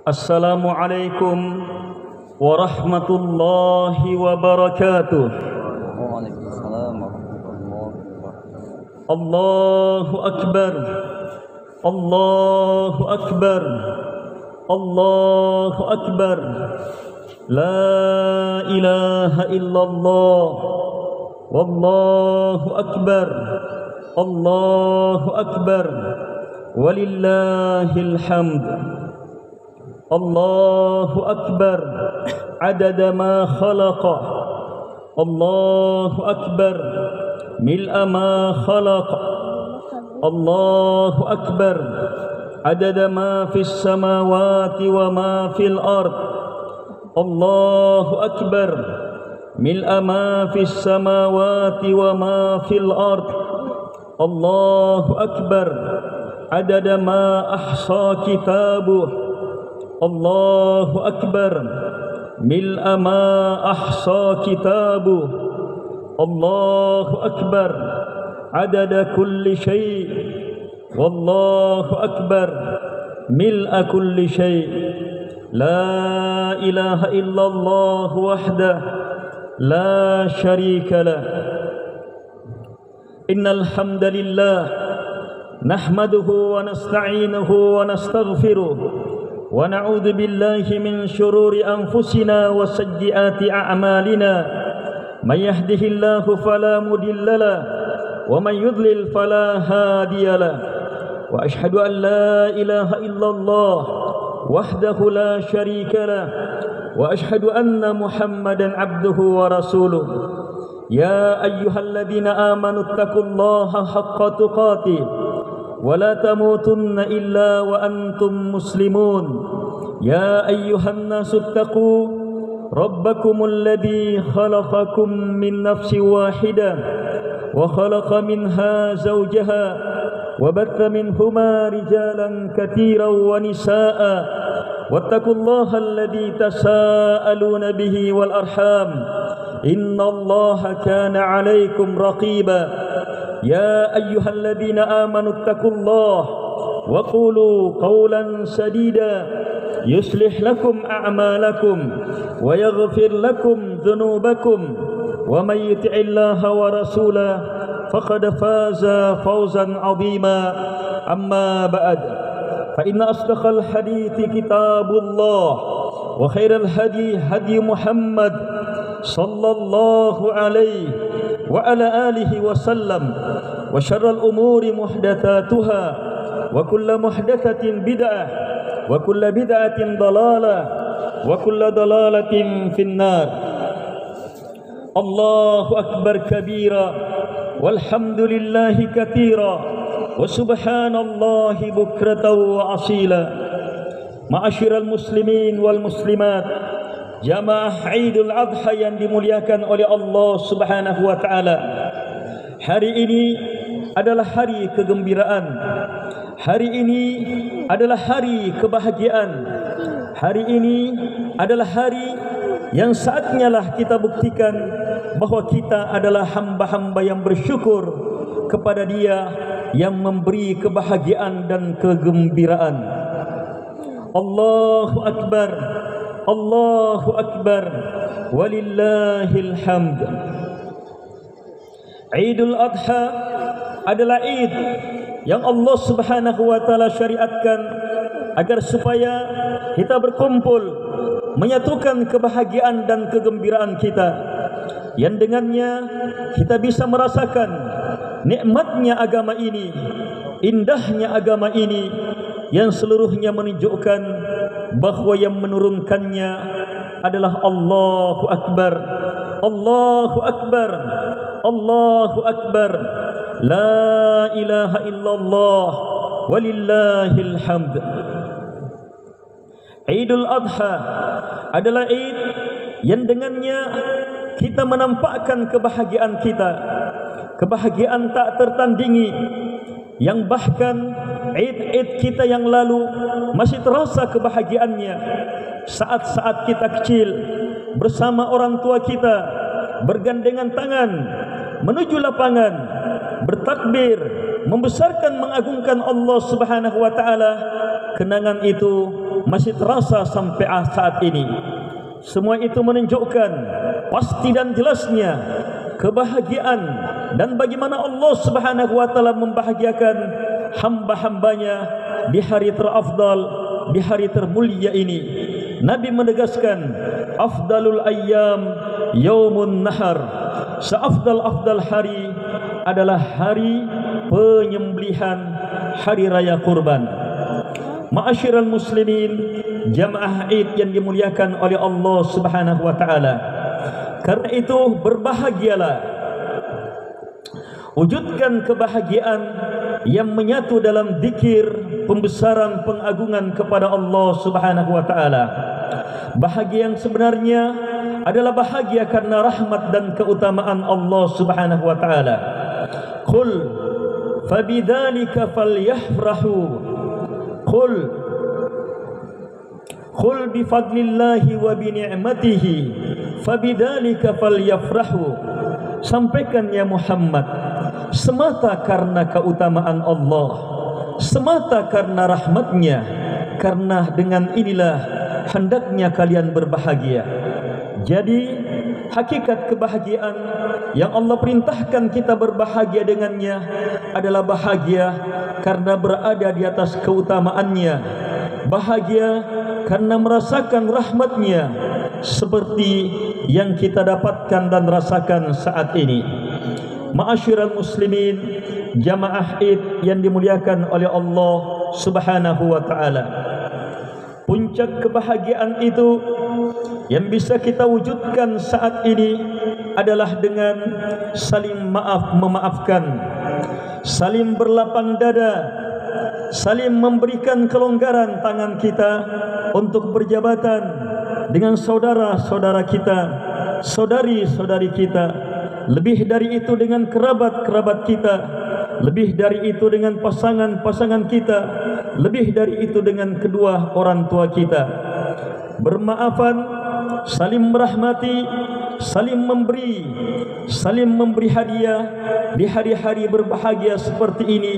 Assalamualaikum warahmatullahi wabarakatuh. Waalaikumsalam warahmatullahi wabarakatuh. Allahu Akbar, Allahu Akbar, Allahu Akbar. La ilaha illallah. Wallahu Akbar, Allahu Akbar. Walillahil hamd. Allahu Akbar adada ma khalaqa. Allahu Akbar mil'a ma khalaqa. Allahu Akbar adada ma fis samawati wa ma fil ard. Allahu Akbar mil'a ma fis samawati wa ma fil ard. Allahu Akbar adada ma ahsa kitabuh. Allahu Akbar mil'a ma ahsa kitabuh. Allahu Akbar adada kulli syai'. Wallahu Akbar mil'a kulli syai'. La ilaha illallah wahdah la syarika lah. Innal hamdalillah nahmaduhu wa nasta'inuhu wa nastaghfiruh wa na'udzu billahi min shururi anfusina wa sayyiati a'malina. May yahdihillahu fala mudilla lahu wa may yudlil fala hadiya lahu. Wa ashhadu an la ilaha illallah wahdahu la syarika lahu wa ashhadu anna Muhammadan abduhu wa rasuluh. Ya ayyuhalladzina amanu taqullaha haqqa tuqatih wa la tamutunna illa wa antum muslimun. Ya ayyuhan nasu taqu rabbakumul ladzi khalaqakum min nafsin wahidah wa khalaqa minha zawjaha wa batha minhuma rijalan katiran wa nisaa'a wattaqullaha alladzi tasaaluna bihi wal arham innallaha kana 'alaikum raqiba. Ya ayyuhalladzina amanu taqullaha wa qulu qawlan sadida yuslih lakum a'malakum wa yaghfir lakum dhunubakum wa may yuti'illaha wa rasulahu faqad faza fawzan 'azima. Amma ba'd, fa inna asdaqal hadithi kitabullah wa khairal hadi hadi Muhammad sallallahu alaihi wa ala alihi wa sallam wa syarrul umuri muhdatsatuha wa kullu muhdatsatin bid'ah wa kullu bid'atin dalalah wa kullu dalalatin finnar. Allahu akbar kabira walhamdulillahi katsira wa subhanallahi bukratan wa asila. Ma'asyiral muslimin wal muslimat, jamaah Idul Adha yang dimuliakan oleh Allah Subhanahu wa taala. Hari ini adalah hari kegembiraan. Hari ini adalah hari kebahagiaan. Hari ini adalah hari yang saatnya lah kita buktikan bahwa kita adalah hamba-hamba yang bersyukur kepada Dia yang memberi kebahagiaan dan kegembiraan. Allahu Akbar, Allahu Akbar, walillahil hamd. Idul Adha adalah Id yang Allah Subhanahu wa taala syariatkan agar supaya kita berkumpul menyatukan kebahagiaan dan kegembiraan kita, yang dengannya kita bisa merasakan nikmatnya agama ini, indahnya agama ini, yang seluruhnya menunjukkan bahawa yang menurunkannya adalah Allahu Akbar, Allahu Akbar, Allahu Akbar. La ilaha illallah walillahil hamd. Idul Adha adalah Id yang dengannya kita menampakkan kebahagiaan kita, kebahagiaan tak tertandingi, yang bahkan Id-Id kita yang lalu masih terasa kebahagiaannya saat-saat kita kecil bersama orang tua kita bergandengan tangan menuju lapangan, bertakbir, membesarkan, mengagungkan Allah Subhanahu wa taala. Kenangan itu masih terasa sampai saat ini. Semua itu menunjukkan pasti dan jelasnya kebahagiaan dan bagaimana Allah Subhanahu wa taala membahagiakan hamba-hambanya di hari terafdal, di hari termulia ini. Nabi menegaskan, afdalul ayyam yaumun nahar. Seafdal-afdal hari adalah hari penyembelihan, hari raya kurban. Ma'asyiral muslimin, jamaah Id yang dimuliakan oleh Allah Subhanahu wa taala. Karena itu berbahagialah. Wujudkan kebahagiaan yang menyatu dalam zikir, pembesaran, pengagungan kepada Allah Subhanahu wa taala. Bahagia yang sebenarnya adalah bahagia karena rahmat dan keutamaan Allah Subhanahu wa taala. Qul fabidzalika falyafrahu. Qul bifadlillahi wa bini'matihi fabidzalika falyafrahu. Sampaikan ya Muhammad, semata karena keutamaan Allah, semata karena rahmatnya, karena dengan inilah hendaknya kalian berbahagia. Jadi hakikat kebahagiaan yang Allah perintahkan kita berbahagia dengannya adalah bahagia karena berada di atas keutamaannya, bahagia karena merasakan rahmatnya seperti yang kita dapatkan dan rasakan saat ini. Ma'asyiral muslimin, jamaah Id yang dimuliakan oleh Allah Subhanahu wa taala. Puncak kebahagiaan itu yang bisa kita wujudkan saat ini adalah dengan saling memaafkan, saling berlapang dada, saling memberikan kelonggaran tangan kita untuk berjabatan dengan saudara-saudara kita, saudari-saudari kita, lebih dari itu dengan kerabat-kerabat kita, lebih dari itu dengan pasangan-pasangan kita, lebih dari itu dengan kedua orang tua kita. Bermaafan, saling merahmati, saling memberi hadiah di hari-hari berbahagia seperti ini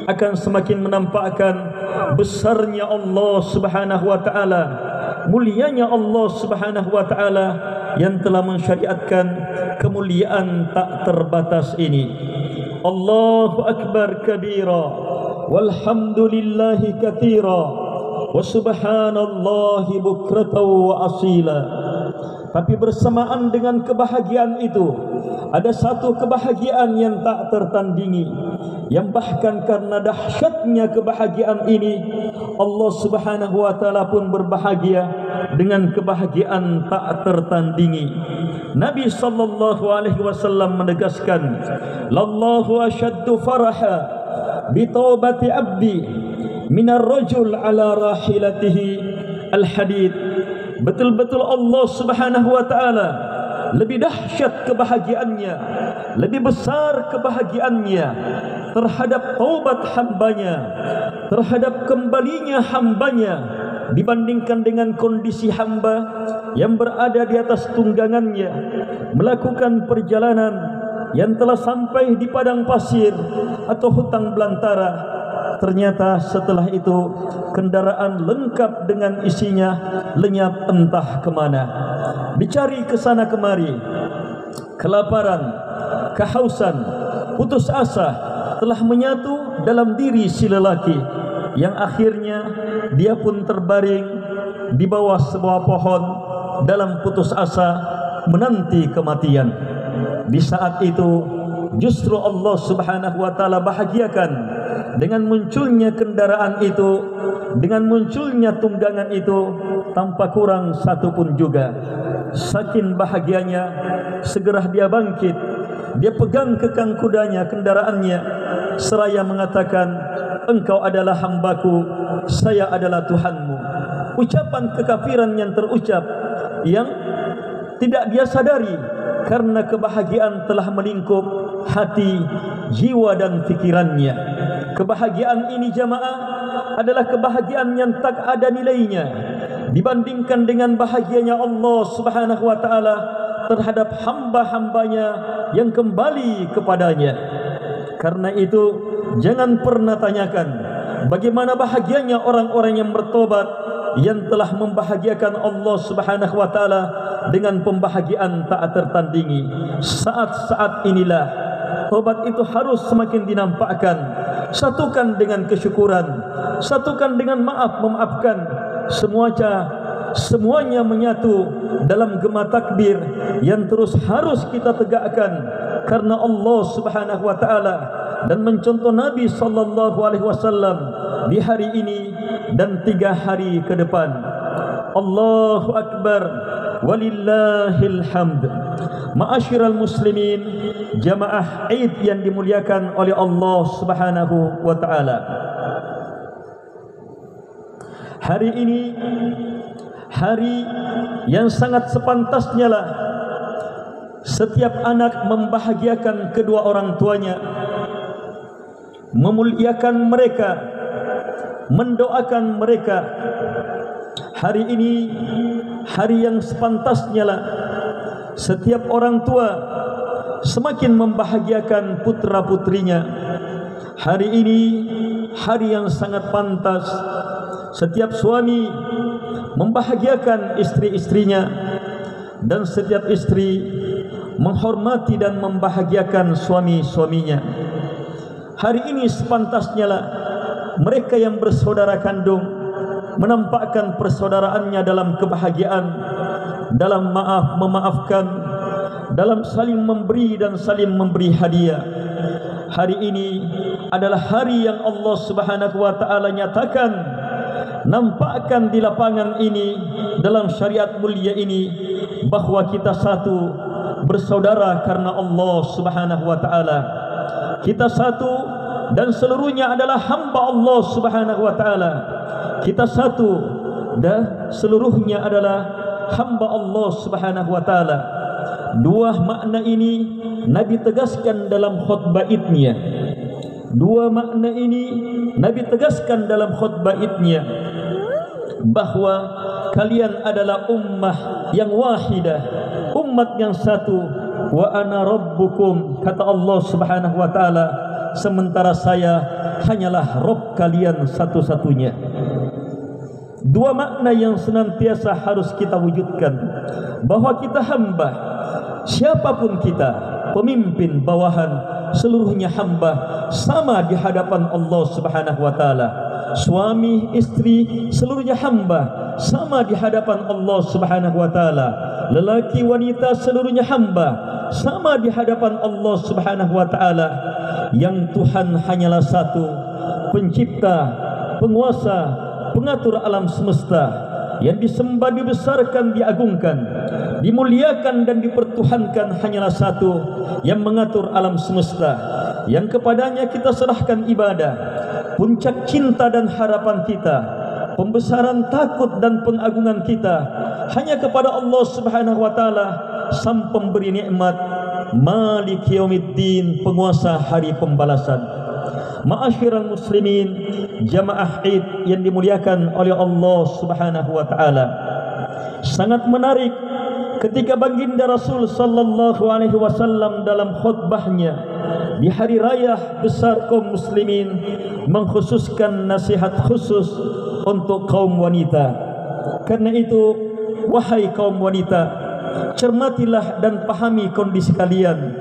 akan semakin menampakkan besarnya Allah Subhanahu wa taala, mulianya Allah Subhanahu wa taala yang telah mensyariatkan kemuliaan tak terbatas ini. Allahu akbar kabira walhamdulillahi katsira wa subhanallahi bukratan wa asila. Tapi bersamaan dengan kebahagiaan itu ada satu kebahagiaan yang tak tertandingi, yang bahkan karena dahsyatnya kebahagiaan ini Allah Subhanahu wa taala pun berbahagia dengan kebahagiaan tak tertandingi. Nabi sallallahu alaihi wasallam menegaskan, "Lallahu asyaddu faraha bi taubati abdi minar rajul ala rahilatihi al-hadid." Betul-betul Allah Subhanahu wa taala lebih dahsyat kebahagiaannya, lebih besar kebahagiaannya terhadap taubat hambanya, terhadap kembalinya hambanya, dibandingkan dengan kondisi hamba yang berada di atas tunggangannya, melakukan perjalanan yang telah sampai di padang pasir atau hutan belantara. Ternyata setelah itu kendaraan lengkap dengan isinya lenyap entah kemana, dicari ke sana kemari, kelaparan, kehausan, putus asa telah menyatu dalam diri si lelaki, yang akhirnya dia pun terbaring di bawah sebuah pohon dalam putus asa menanti kematian. Di saat itu justru Allah Subhanahu wa taala bahagiakan dengan munculnya kendaraan itu, dengan munculnya tunggangan itu tanpa kurang satu pun juga. Saking bahagianya, segera dia bangkit, dia pegang kekang kudanya, kendaraannya, seraya mengatakan, "Engkau adalah hambaku, saya adalah Tuhanmu." Ucapan kekafiran yang terucap, yang tidak dia sadari karena kebahagiaan telah melingkup hati, jiwa dan fikirannya. Kebahagiaan ini jamaah adalah kebahagiaan yang tak ada nilainya dibandingkan dengan bahagianya Allah Subhanahu wa taala terhadap hamba-hambanya yang kembali kepadanya. Karena itu jangan pernah tanyakan bagaimana bahagianya orang-orang yang bertobat yang telah membahagiakan Allah Subhanahu wa taala dengan pembahagiaan tak tertandingi. Saat-saat inilah obat itu harus semakin dinampakkan. Satukan dengan kesyukuran, satukan dengan memaafkan. Semuanya menyatu dalam gema takbir yang terus harus kita tegakkan karena Allah Subhanahu wa taala dan mencontoh Nabi sallallahu alaihi wasallam di hari ini dan 3 hari ke depan. Allahu akbar walillahil hamd. Ma'asyiral muslimin, jamaah Id yang dimuliakan oleh Allah Subhanahu wa taala. Hari ini hari yang sangat sepantasnya lah setiap anak membahagiakan kedua orang tuanya, memuliakan mereka, mendoakan mereka. Hari ini hari yang sepantasnya lah setiap orang tua semakin membahagiakan putra-putrinya. Hari ini hari yang sangat pantas setiap suami membahagiakan istri-istrinya dan setiap istri menghormati dan membahagiakan suami-suaminya. Hari ini sepantasnya lah mereka yang bersaudara kandung menampakkan persaudaraannya dalam kebahagiaan, dalam memaafkan, dalam saling memberi dan saling memberi hadiah. Hari ini adalah hari yang Allah Subhanahu wa taala nyatakan, nampakkan di lapangan ini, dalam syariat mulia ini, bahwa kita satu, bersaudara karena Allah Subhanahu wa taala. Kita satu dan seluruhnya adalah hamba Allah Subhanahu wa taala. Kita satu dan seluruhnya adalah hamba Allah Subhanahu wa taala. Dua makna ini Nabi tegaskan dalam khutbah Idnya. Dua makna ini Nabi tegaskan dalam khutbah Idnya, bahwa kalian adalah ummah yang wahidah, umat yang satu. Wa ana rabbukum, kata Allah Subhanahu wa taala, sementara saya hanyalah Rabb kalian satu-satunya. Dua makna yang senantiasa harus kita wujudkan, bahwa kita hamba, siapapun kita, pemimpin, bawahan, seluruhnya hamba, sama di hadapan Allah Subhanahu wa taala. Suami, istri, seluruhnya hamba, sama di hadapan Allah Subhanahu wa taala. Lelaki, wanita, seluruhnya hamba, sama di hadapan Allah Subhanahu wa taala. Yang Tuhan hanyalah satu, pencipta, penguasa, pengatur alam semesta. Yang disembah, dibesarkan, diagungkan, dimuliakan dan dipertuhankan hanyalah satu, yang mengatur alam semesta, yang kepadanya kita serahkan ibadah, puncak cinta dan harapan kita, pembesaran takut dan pengagungan kita hanya kepada Allah Subhanahu wa taala, sang pemberi nikmat, Malik Yaumiddin, penguasa hari pembalasan. Ma'asyiral muslimin, jamaah Id yang dimuliakan oleh Allah Subhanahu wa taala. Sangat menarik ketika baginda Rasul sallallahu alaihi wasallam dalam khutbahnya di hari raya besar kaum muslimin mengkhususkan nasihat khusus untuk kaum wanita. Karena itu, wahai kaum wanita, cermatilah dan pahami kondisi kalian.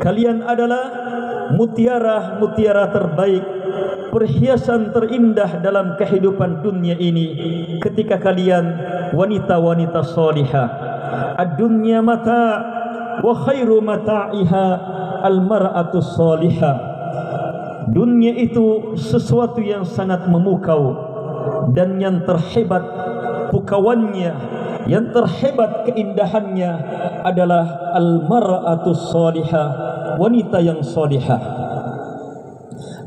Kalian adalah mutiara-mutiara terbaik, perhiasan terindah dalam kehidupan dunia ini ketika kalian wanita-wanita salihah. Ad-dunya mata' wa khairu mata'iha al-mar'atu salihah. Dunia itu sesuatu yang sangat memukau, dan yang terhebat pukauannya, yang terhebat keindahannya adalah al-mar'atu salihah, wanita yang salihah.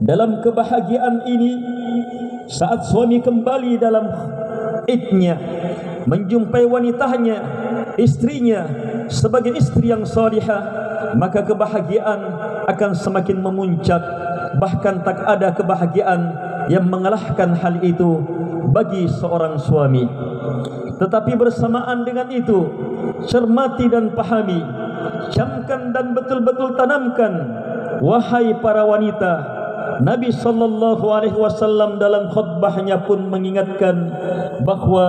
Dalam kebahagiaan ini, saat suami kembali dalam idnya, menjumpai wanitanya, istrinya sebagai istri yang salihah, maka kebahagiaan akan semakin memuncak. Bahkan tak ada kebahagiaan yang mengalahkan hal itu bagi seorang suami. Tetapi bersamaan dengan itu, cermati dan pahami, camkan dan betul-betul tanamkan, wahai para wanita, Nabi sallallahu alaihi wasallam dalam khutbahnya pun mengingatkan bahwa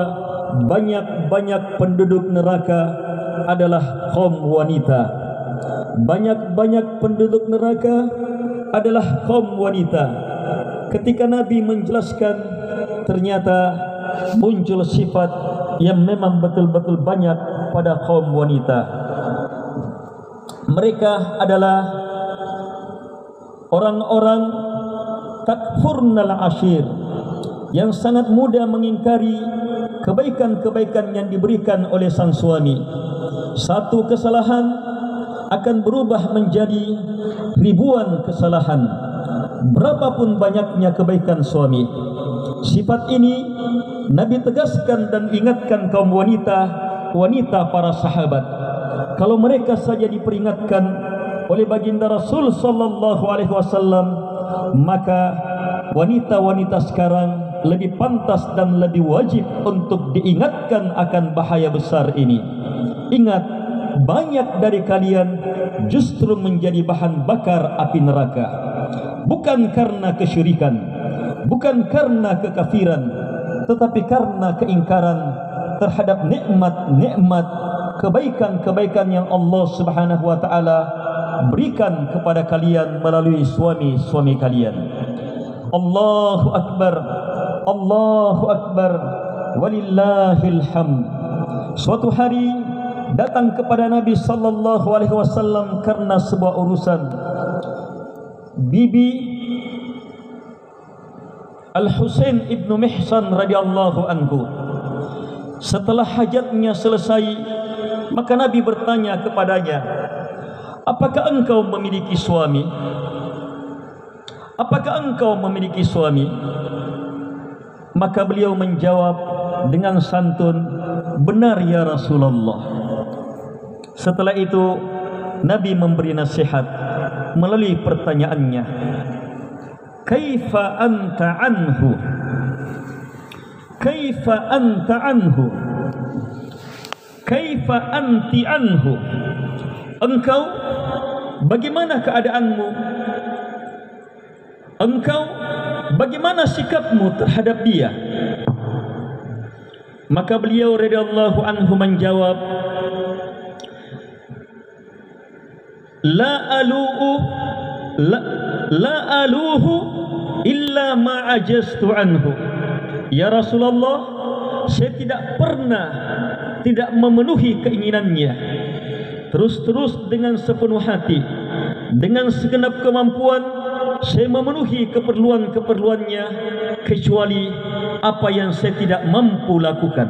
banyak-banyak penduduk neraka adalah kaum wanita. Banyak-banyak penduduk neraka adalah kaum wanita. Ketika Nabi menjelaskan, ternyata muncul sifat yang memang betul-betul banyak pada kaum wanita. Mereka adalah orang-orang takfurnal ashir, yang sangat mudah mengingkari kebaikan-kebaikan yang diberikan oleh sang suami. Satu kesalahan akan berubah menjadi ribuan kesalahan, berapapun banyaknya kebaikan suami. Sifat ini Nabi tegaskan dan ingatkan kaum wanita para sahabat. Kalau mereka saja diperingatkan oleh baginda Rasul sallallahu alaihi wasallam, maka wanita-wanita sekarang lebih pantas dan lebih wajib untuk diingatkan akan bahaya besar ini. Ingat, banyak dari kalian justru menjadi bahan bakar api neraka, bukan karena kesyirikan, bukan karena kekafiran, tetapi karena keingkaran terhadap nikmat-nikmat, kebaikan-kebaikan yang Allah Subhanahu wa taala berikan kepada kalian melalui suami-suami kalian. Allahu akbar, Allahu akbar, walillahil hamd. Suatu hari datang kepada Nabi sallallahu alaihi wasallam karena sebuah urusan. Bibi Al-Husain ibnu Mihsan radhiyallahu anhu, setelah hajatnya selesai, maka Nabi bertanya kepadanya, apakah engkau memiliki suami? Apakah engkau memiliki suami? Maka beliau menjawab dengan santun, benar ya Rasulullah. Setelah itu Nabi memberi nasihat melalui pertanyaannya, kaifa anta anhu? Kaifa anta anhu? Kaifa anti anhu? Engkau bagaimana keadaanmu? Engkau bagaimana sikapmu terhadap dia? Maka beliau radhiyallahu anhu menjawab, la aluhu illa ma ajastu anhu. Ya Rasulullah, saya tidak pernah tidak memenuhi keinginannya, terus-terus dengan sepenuh hati, dengan segenap kemampuan saya memenuhi keperluan-keperluannya, kecuali apa yang saya tidak mampu lakukan,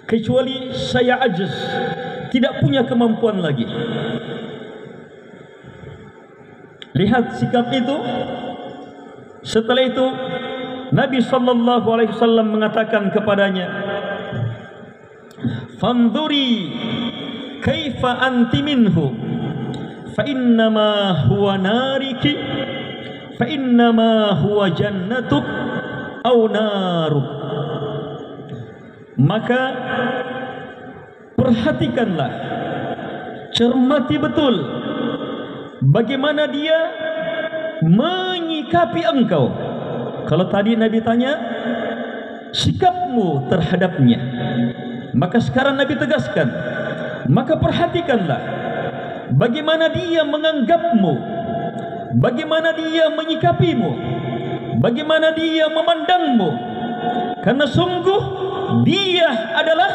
kecuali saya ajiz, tidak punya kemampuan lagi. Lihat sikap itu. Setelah itu Nabi sallallahu alaihi wasallam mengatakan kepadanya, "Fanduri kaifa anti minhu, fa innama huwa nariki, fa innama huwa jannatuk au naruk." Maka perhatikanlah, cermati betul bagaimana dia menyikapi engkau. Kalau tadi Nabi tanya sikapmu terhadapnya, maka sekarang Nabi tegaskan, maka perhatikanlah bagaimana dia menganggapmu, bagaimana dia menyikapimu, bagaimana dia memandangmu. Karena sungguh dia adalah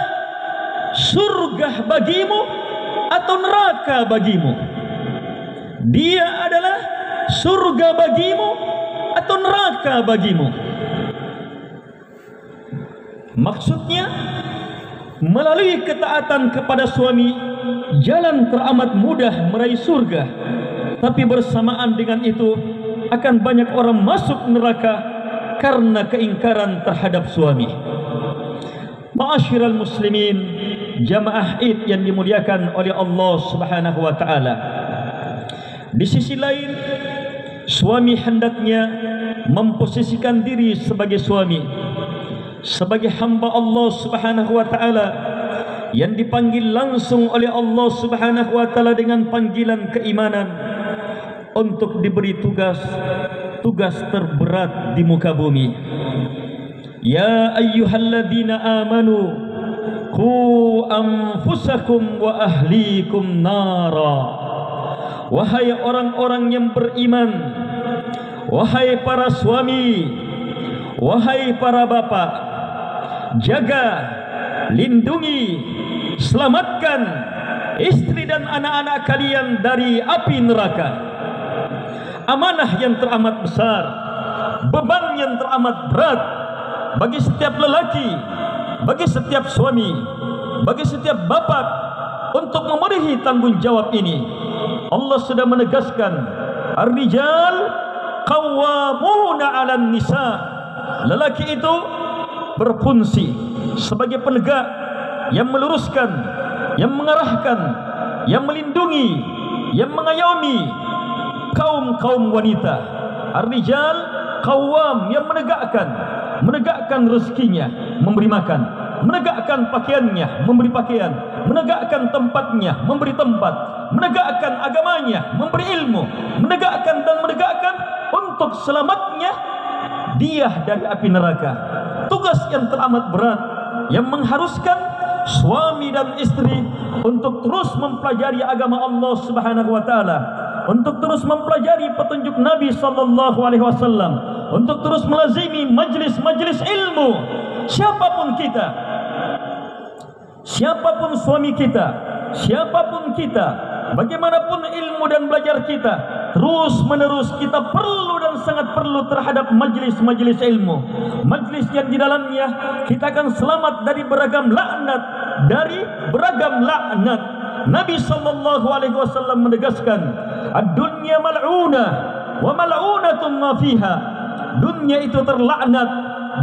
surga bagimu atau neraka bagimu. Dia adalah surga bagimu atau neraka bagimu. Maksudnya, melalui ketaatan kepada suami, jalan teramat mudah meraih surga. Tapi bersamaan dengan itu, akan banyak orang masuk neraka karena keingkaran terhadap suami. Ma'asyiral muslimin, jamaah Id yang dimuliakan oleh Allah Subhanahu wa taala. Di sisi lain, suami hendaknya memposisikan diri sebagai suami, sebagai hamba Allah Subhanahu wa taala yang dipanggil langsung oleh Allah Subhanahu wa taala dengan panggilan keimanan. untuk diberi tugas terberat di muka bumi. Ya ayyuhalladzina amanu qu anfusakum wa ahlikum nara. Wahai orang-orang yang beriman, wahai para suami, wahai para bapa, jaga, lindungi, selamatkan istri dan anak-anak kalian dari api neraka. Amanah yang teramat besar, beban yang teramat berat bagi setiap lelaki, bagi setiap suami, bagi setiap bapak untuk memenuhi tanggung jawab ini. Allah sudah menegaskan, ar-rijal qawwamuna 'alan nisa. Lelaki itu berfungsi sebagai penegak yang meluruskan, yang mengarahkan, yang melindungi, yang mengayomi kaum wanita. Ar-rijal qawwam, yang menegakkan rezekinya, memberi makan, menegakkan pakaiannya, memberi pakaian, menegakkan tempatnya, memberi tempat, menegakkan agamanya, memberi ilmu, menegakkan untuk selamatnya dia dari api neraka. Tugas yang teramat berat yang mengharuskan suami dan istri untuk terus mempelajari agama Allah Subhanahu wa taala, untuk terus mempelajari petunjuk Nabi sallallahu alaihi wasallam, untuk terus melazimi majlis-majlis ilmu. Siapapun kita, siapapun suami kita, siapapun kita, bagaimanapun ilmu dan belajar kita, terus menerus kita perlu dan sangat perlu terhadap majlis-majlis ilmu, majlis yang di dalamnya kita akan selamat dari beragam laknat, Nabi sallallahu alaihi wasallam menegaskan, ad-dunya mal'unah wa mal'unatun ma fiha. Dunia itu terlaknat,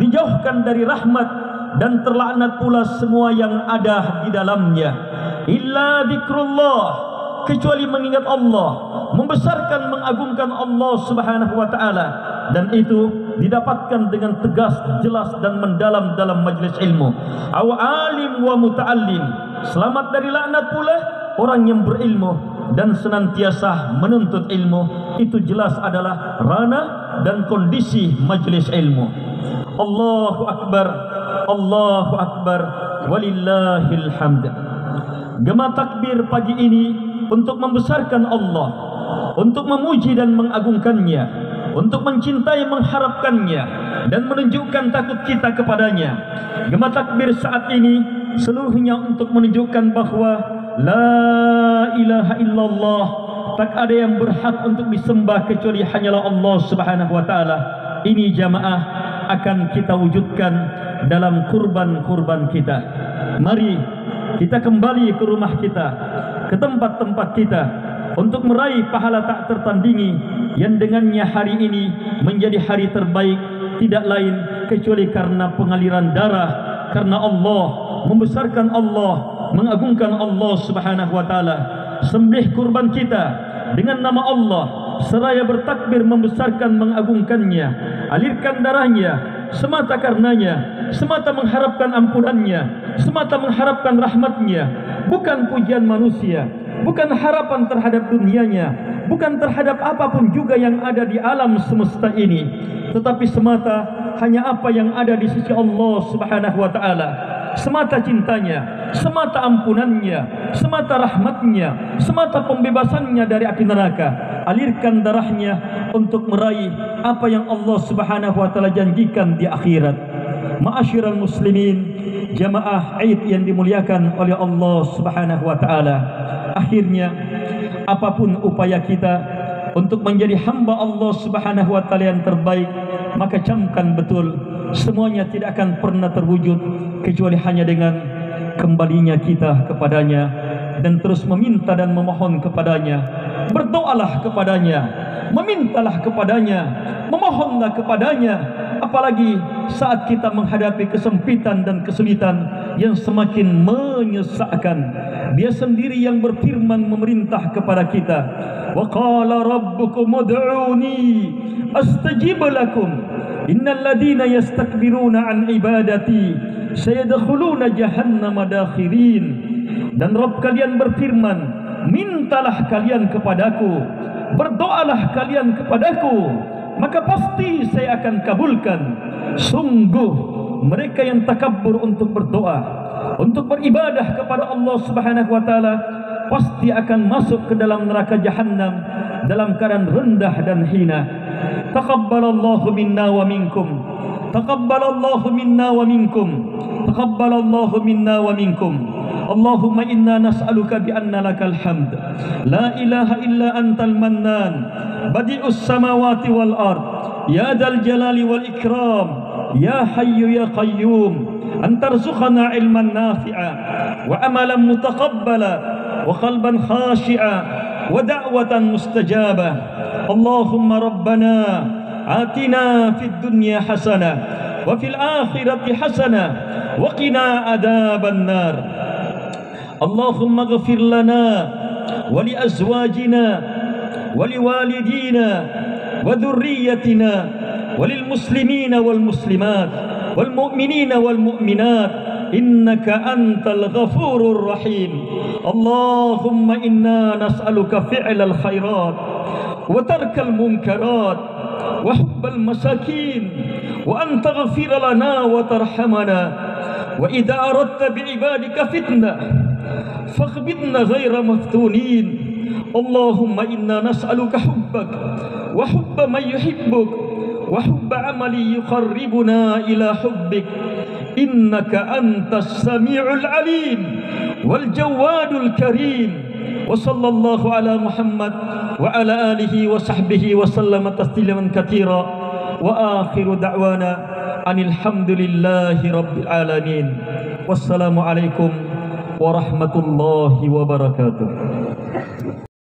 dijauhkan dari rahmat, dan terlaknat pula semua yang ada di dalamnya. Illa dzikrullah, kecuali mengingat Allah, membesarkan, mengagungkan Allah Subhanahu wa taala, dan itu didapatkan dengan tegas, jelas dan mendalam dalam majlis ilmu. Aw alim wa muta'allim, selamat dari laknat pula orang yang berilmu dan senantiasa menuntut ilmu. Itu jelas adalah ranah dan kondisi majlis ilmu. Allahu akbar, Allahu akbar, walillahil hamd. Gema takbir pagi ini untuk membesarkan Allah, untuk memuji dan mengagungkannya, untuk mencintai, mengharapkannya, dan menunjukkan takut kita kepadanya. Gema takbir saat ini seluruhnya untuk menunjukkan bahwa la ilaha illallah, tak ada yang berhak untuk disembah kecuali hanyalah Allah Subhanahu wa taala. Ini jamaah akan kita wujudkan dalam kurban-kurban kita. Mari kita kembali ke rumah kita, ke tempat-tempat kita, untuk meraih pahala tak tertandingi yang dengannya hari ini menjadi hari terbaik, tidak lain kecuali karena pengaliran darah, karena Allah, membesarkan Allah, mengagungkan Allah Subhanahu wa taala. Sembelih kurban kita dengan nama Allah, seraya bertakbir membesarkan, mengagungkannya, alirkan darahnya semata karenanya, semata mengharapkan ampunannya, semata mengharapkan rahmatnya, bukan pujian manusia, bukan harapan terhadap dunianya, bukan terhadap apapun juga yang ada di alam semesta ini, tetapi semata hanya apa yang ada di sisi Allah Subhanahu wa taala. Semata cintanya, semata ampunannya, semata rahmatnya, semata pembebasannya dari api neraka. Alirkan darahnya untuk meraih apa yang Allah Subhanahu wa taala janjikan di akhirat. Ma'asyiral muslimin, jamaah Aid yang dimuliakan oleh Allah Subhanahu wa taala. Akhirnya, apapun upaya kita untuk menjadi hamba Allah Subhanahu wa taala yang terbaik, maka camkan betul, semuanya tidak akan pernah terwujud kecuali hanya dengan kembalinya kita kepadanya, dan terus meminta dan memohon kepadanya. Berdoalah kepadanya, memintalah kepadanya, memohonlah kepadanya, apalagi saat kita menghadapi kesempitan dan kesulitan yang semakin menyesakkan. Dia sendiri yang berfirman, memerintah kepada kita, wa qala rabbukum ud'uni astajib lakum innal ladina yastakbiruna an ibadati sayadkhuluna jahannama dakhirin. Dan Rabb kalian berfirman, mintalah kalian kepadaku, berdoalah kalian kepadaku, maka pasti saya akan kabulkan. Sungguh mereka yang takabur untuk berdoa, untuk beribadah kepada Allah Subhanahu wa taala, pasti akan masuk ke dalam neraka Jahannam dalam keadaan rendah dan hina. Taqabbalallahu minna wa minkum. Taqabbalallahu minna wa minkum. Taqabbalallahu minna wa minkum. Allahumma inna nas'aluka bi anna lakal hamd. La ilaha illa antal mannan. Badi'us samawati wal ard. Ya dzal jalali wal ikram. Ya hayyu ya qayyum. An tarzuqana ilman nafi'a wa amalan mutaqabbala wa qalban khashi'a wa da'watan mustajabah. Allahumma rabbana atina fid dunya hasanah wa fil akhirati hasanah wa qina adzaban nar. Allahumma ighfir lana wa li azwajina wa li walidina wa dhurriyyatina wa lil muslimina wal muslimat wal mu'minina wal mu'minat innaka antal ghafurur rahim. Allahumma inna nas'aluka fi'lal khairat wa tarkal munkarat wa hubbal masakin wa an taghfir lana wa tarhamana wa idza aradta bi ibadika fitnah fakhbidna ghayra maftunin. Allahumma inna nas'aluka hubbak wa hubba man yuhibbuk wa hubba amali yuqarribuna ila hubbik innaka antas sami'ul alim wal jawadul karim. Wa sallallahu ala Muhammad wa ala alihi wa sahbihi wa sallama tasliman katsira wa akhiru da'wana anil hamdulillahi rabbil alamin. Wassalamu alaikum warahmatullahi wabarakatuh.